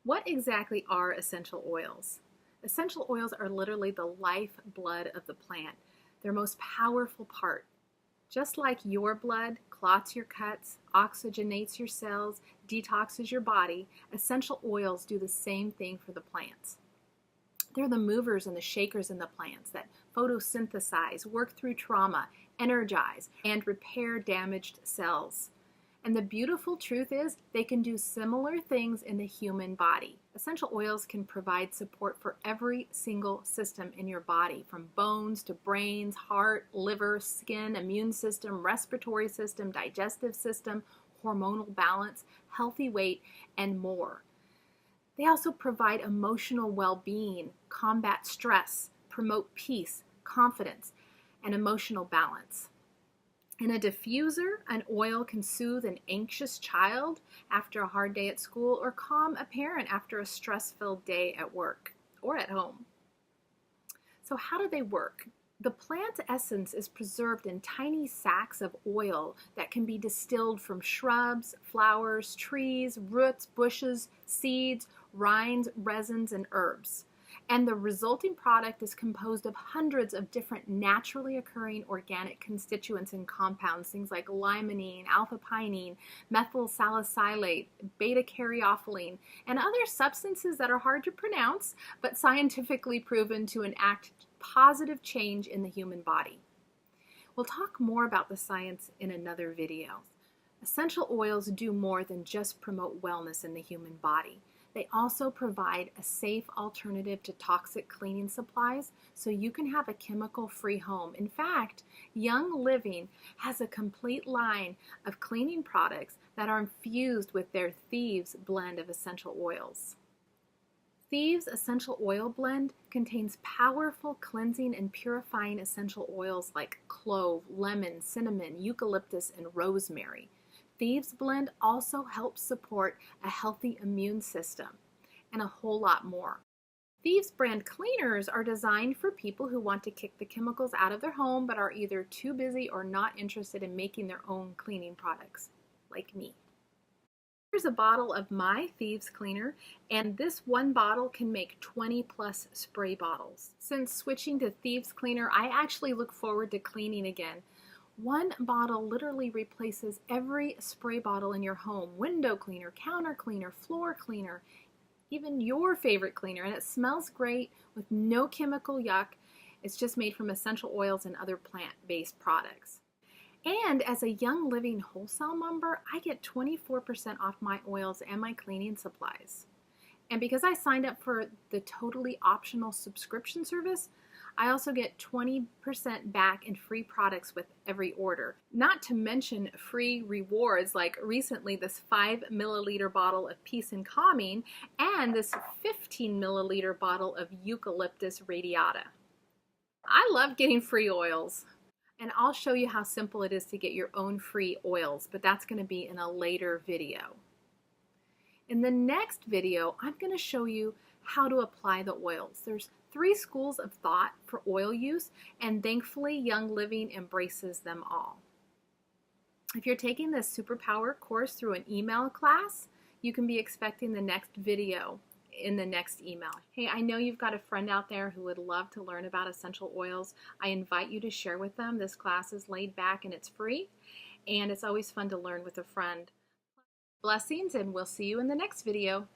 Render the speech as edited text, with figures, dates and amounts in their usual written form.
What exactly are essential oils? Essential oils are literally the lifeblood of the plant, their most powerful part. Just like your blood clots your cuts, oxygenates your cells, detoxes your body, essential oils do the same thing for the plants. They're the movers and the shakers in the plants that photosynthesize, work through trauma, energize, and repair damaged cells. And the beautiful truth is they can do similar things in the human body. Essential oils can provide support for every single system in your body, from bones to brains, heart, liver, skin, immune system, respiratory system, digestive system, hormonal balance, healthy weight, and more. They also provide emotional well-being, combat stress, promote peace, confidence, and emotional balance. In a diffuser, an oil can soothe an anxious child after a hard day at school or calm a parent after a stress-filled day at work or at home. So how do they work? The plant essence is preserved in tiny sacs of oil that can be distilled from shrubs, flowers, trees, roots, bushes, seeds, rinds, resins, and herbs. And the resulting product is composed of hundreds of different naturally occurring organic constituents and compounds, things like limonene, alpha-pinene, methyl salicylate, beta-caryophyllene, and other substances that are hard to pronounce, but scientifically proven to enact positive change in the human body. We'll talk more about the science in another video. Essential oils do more than just promote wellness in the human body. They also provide a safe alternative to toxic cleaning supplies so you can have a chemical-free home. In fact, Young Living has a complete line of cleaning products that are infused with their Thieves blend of essential oils. Thieves Essential Oil Blend contains powerful cleansing and purifying essential oils like clove, lemon, cinnamon, eucalyptus, and rosemary. Thieves Blend also helps support a healthy immune system and a whole lot more. Thieves brand cleaners are designed for people who want to kick the chemicals out of their home but are either too busy or not interested in making their own cleaning products, like me. Here's a bottle of my Thieves cleaner, and this one bottle can make 20 plus spray bottles. Since switching to Thieves cleaner, I actually look forward to cleaning again. One bottle literally replaces every spray bottle in your home: window cleaner, counter cleaner, floor cleaner, even your favorite cleaner, and it smells great with no chemical yuck. It's just made from essential oils and other plant-based products. And as a Young Living wholesale member, I get 24% off my oils and my cleaning supplies. And because I signed up for the totally optional subscription service, I also get 20% back in free products with every order. Not to mention free rewards, like recently this 5 milliliter bottle of Peace and Calming and this 15 milliliter bottle of Eucalyptus radiata. I love getting free oils. And I'll show you how simple it is to get your own free oils, but that's going to be in a later video. In the next video, I'm going to show you how to apply the oils. There's 3 schools of thought for oil use, and thankfully Young Living embraces them all. If you're taking this Superpower course through an email class, you can be expecting the next video in the next email. Hey, I know you've got a friend out there who would love to learn about essential oils. I invite you to share with them. This class is laid back and it's free, and it's always fun to learn with a friend. Blessings, and we'll see you in the next video.